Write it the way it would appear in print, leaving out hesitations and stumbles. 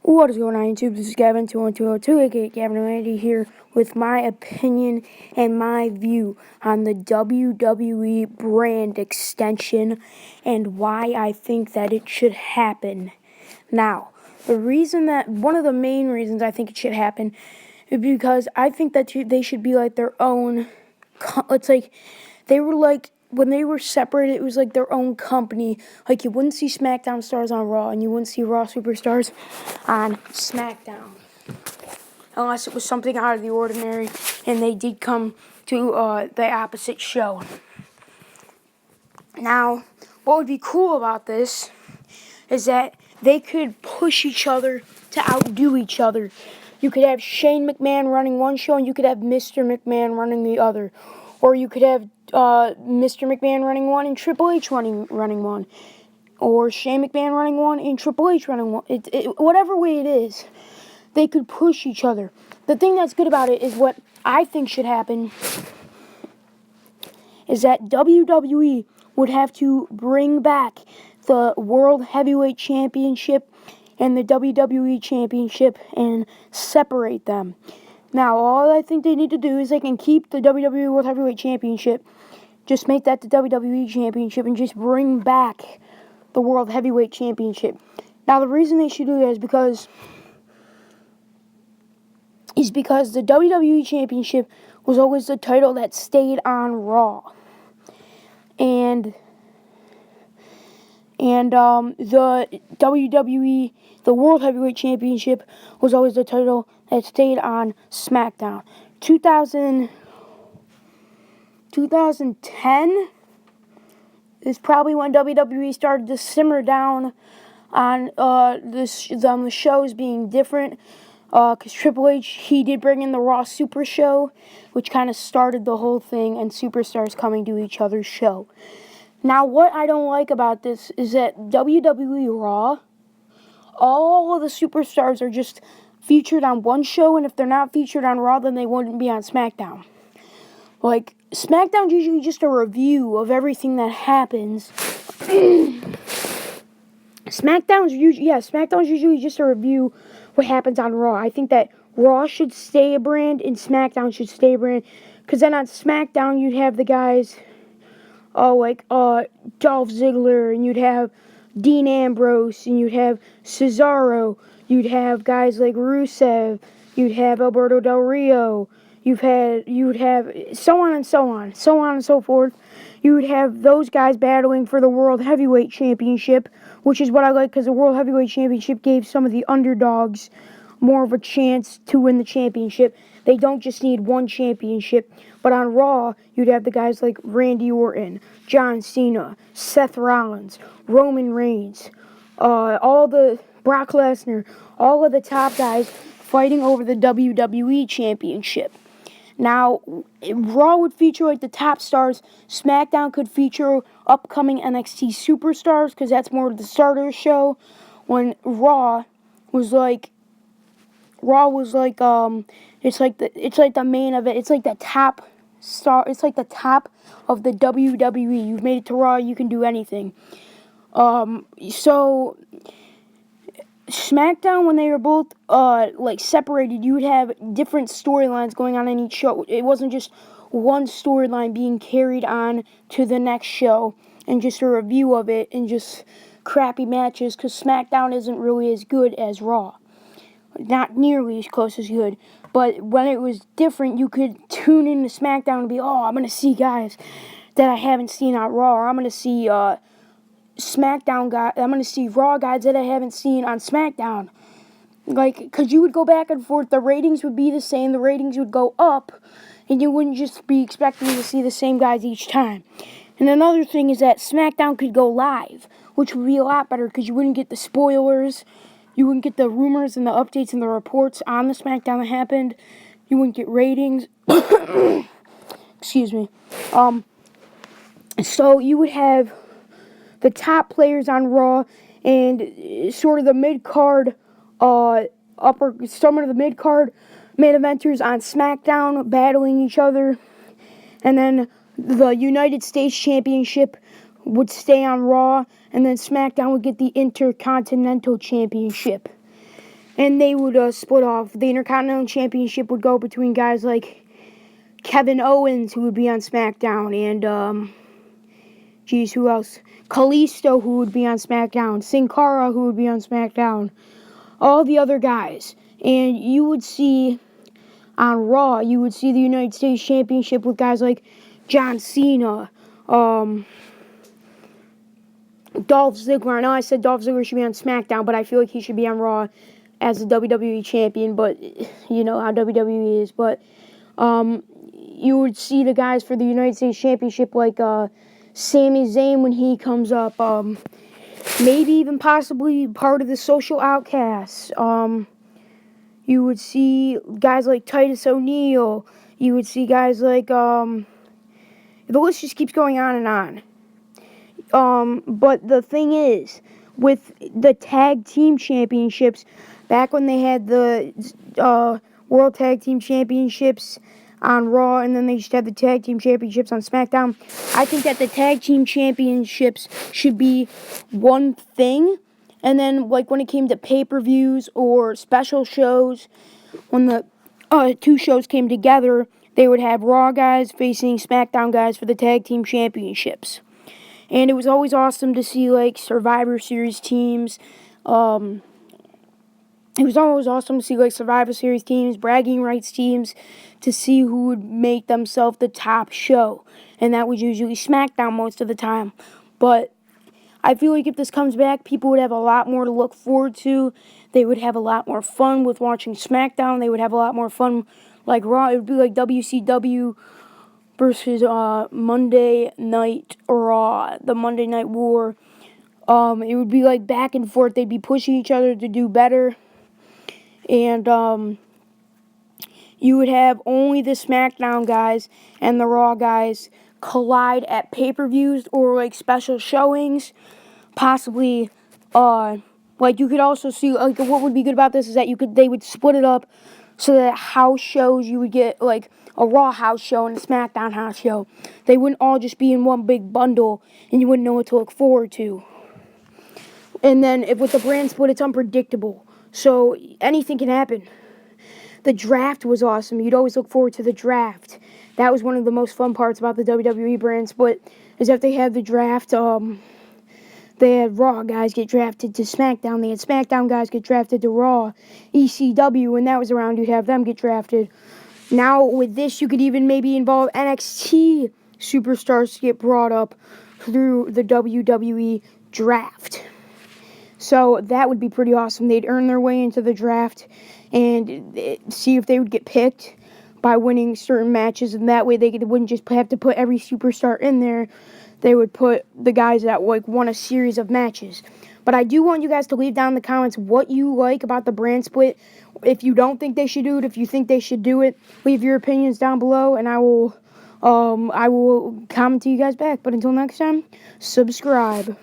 What is going on, YouTube? This is Gavin21202, aka Gavin Randy, here with my opinion and my view on the WWE brand extension and why I think that it should happen. Now, one of the main reasons I think it should happen is because I think that they should be like their own. It's like they were like. When they were separated, it was like their own company. Like, you wouldn't see SmackDown stars on Raw, and you wouldn't see Raw superstars on SmackDown. Unless it was something out of the ordinary, and they did come to the opposite show. Now, what would be cool about this is that they could push each other to outdo each other. You could have Shane McMahon running one show, and you could have Mr. McMahon running the other. Or you could have Mr. McMahon running one and Triple H running one. Or Shane McMahon running one and Triple H running one. Whatever way it is, they could push each other. The thing that's good about it is what I think should happen is that WWE would have to bring back the World Heavyweight Championship and the WWE Championship and separate them. Now, all I think they need to do is they can keep the WWE World Heavyweight Championship, just make that the WWE Championship, and just bring back the World Heavyweight Championship. Now, the reason they should do that is because the WWE Championship was always the title that stayed on Raw. And the WWE, the World Heavyweight Championship, was always the title that stayed on SmackDown. 2010 is probably when WWE started to simmer down on the shows being different. Because Triple H, he did bring in the Raw Super Show, which kind of started the whole thing, and superstars coming to each other's show. Now, what I don't like about this is that WWE Raw, all of the superstars are just featured on one show, and if they're not featured on Raw, then they wouldn't be on SmackDown. Like, SmackDown's usually just a review of everything that happens. SmackDown's usually just a review what happens on Raw. I think that Raw should stay a brand and SmackDown should stay a brand, because then on SmackDown you'd have the guys like Dolph Ziggler, and you'd have Dean Ambrose, and you'd have Cesaro, you'd have guys like Rusev, you'd have Alberto Del Rio, you'd have so on and so forth. You would have those guys battling for the World Heavyweight Championship, which is what I like, because the World Heavyweight Championship gave some of the underdogs more of a chance to win the championship. They don't just need one championship. But on Raw, you'd have the guys like Randy Orton, John Cena, Seth Rollins, Roman Reigns, all the Brock Lesnar, all of the top guys fighting over the WWE Championship. Now, Raw would feature like the top stars. SmackDown could feature upcoming NXT superstars, because that's more of the starter show. When Raw was like it's like the main event. It's like the top star. It's like the top of the WWE. You've made it to Raw, you can do anything. So SmackDown, when they were both separated, you would have different storylines going on in each show. It wasn't just one storyline being carried on to the next show and just a review of it and just crappy matches, because SmackDown isn't really as good as Raw. Not nearly as close as good. But when it was different, you could tune into SmackDown and be, I'm going to see guys that I haven't seen on Raw, or I'm going to see SmackDown guys, I'm going to see Raw guys that I haven't seen on SmackDown. Like, because you would go back and forth, the ratings would be the same, the ratings would go up, and you wouldn't just be expecting to see the same guys each time. And another thing is that SmackDown could go live, which would be a lot better, because you wouldn't get the spoilers. You wouldn't get the rumors and the updates and the reports on the SmackDown that happened. You wouldn't get ratings. Excuse me. So you would have the top players on Raw and sort of the mid-card, some of the mid-card main eventers on SmackDown battling each other. And then the United States Championship would stay on Raw, and then SmackDown would get the Intercontinental Championship. and they would split off. The Intercontinental Championship would go between guys like Kevin Owens, who would be on SmackDown, and who else? Kalisto, who would be on SmackDown, Sin Cara, who would be on SmackDown, all the other guys. And you would see on Raw, you would see the United States Championship with guys like John Cena, Dolph Ziggler. I know I said Dolph Ziggler should be on SmackDown, but I feel like he should be on Raw as the WWE champion, but you know how WWE is. But you would see the guys for the United States Championship like Sami Zayn when he comes up, maybe even possibly part of the Social Outcasts. You would see guys like Titus O'Neil. You would see guys like, the list just keeps going on and on. But the thing is, with the tag team championships, back when they had the World Tag Team Championships on Raw, and then they just had the Tag Team Championships on SmackDown, I think that the Tag Team Championships should be one thing. And then, like, when it came to pay-per-views or special shows, when the two shows came together, they would have Raw guys facing SmackDown guys for the Tag Team Championships. And it was always awesome to see, like, Survivor Series teams. It was always awesome to see, like, Survivor Series teams, bragging rights teams, to see who would make themselves the top show. And that was usually SmackDown most of the time. But I feel like if this comes back, people would have a lot more to look forward to. They would have a lot more fun with watching SmackDown. They would have a lot more fun like Raw. It would be like WCW versus Monday Night Raw, the Monday Night War. It would be like back and forth. They'd be pushing each other to do better. And you would have only the SmackDown guys and the Raw guys collide at pay-per-views or like special showings, possibly. Like you could also see, like, what would be good about this is that they would split it up so that house shows, you would get like a Raw house show and a SmackDown house show. They wouldn't all just be in one big bundle and you wouldn't know what to look forward to. And then with the brand split, it's unpredictable, so anything can happen. The draft was awesome. You'd always look forward to the draft. That was one of the most fun parts about the WWE brand split, is that they had the draft. They had Raw guys get drafted to SmackDown. They had SmackDown guys get drafted to Raw. ECW, when that was around, you'd have them get drafted. Now, with this, you could even maybe involve NXT superstars to get brought up through the WWE draft. So that would be pretty awesome. They'd earn their way into the draft and see if they would get picked by winning certain matches, and that way they wouldn't just have to put every superstar in there. They would put the guys that like won a series of matches. But I do want you guys to leave down in the comments what you like about the brand split. If you don't think they should do it, if you think they should do it, leave your opinions down below, and I will comment to you guys back. But until next time, subscribe.